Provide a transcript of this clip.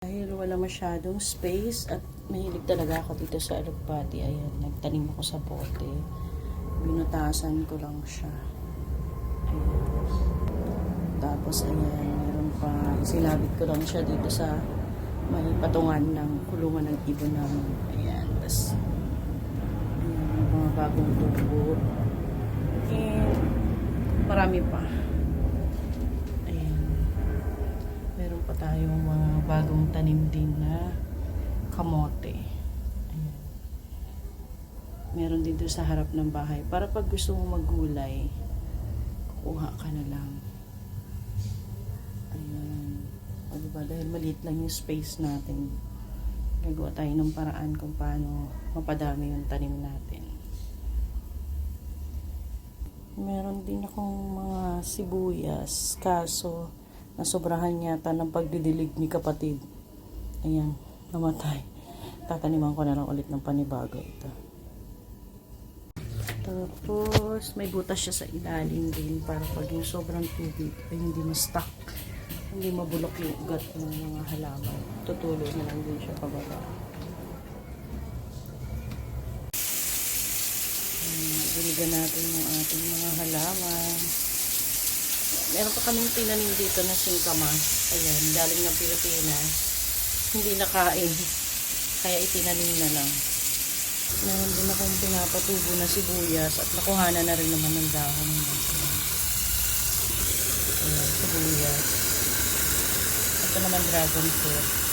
Dahil wala masyadong space at mahilig talaga ako dito sa alugbati. Ayan, nagtanim ako sa bote. Binutasan ko lang siya. Ayan. Tapos ayan, meron pa. Silabit ko lang siya dito sa may patungan ng kulungan ng ibon namin. Ayan, tapos ayan, mga bagong tubo. And marami pa. Meron pa tayong mga bagong tanim din na kamote. Ayan. Meron din doon sa harap ng bahay. Para pag gusto mo maggulay, kukuha ka na lang. Ayan. O diba? Dahil maliit lang yung space natin. Gagawa tayo ng paraan kung paano mapadami yung tanim natin. Meron din akong mga sibuyas. Kaso, nasobrahan yata ng pagdidilig ni kapatid. Ayan, namatay. Tataniman ko na lang ulit ng panibago ito. Tapos, may butas siya sa ilalim din para pag yung sobrang tubig ay hindi ma-stuck. Hindi mabulok yung ugat ng mga halaman. Tutulo na lang din siya pababa. Diligan natin yung ating mga halaman. Meron pa kaming tinanim dito na singkamas. Ayan, galing ng Pilipinas. Hindi nakain. Kaya itinanim na lang. Meron din akong pinapatubo na sibuyas at nakuhanan na rin naman ng dahon. Ayan, sibuyas. Ito naman dragon fruit.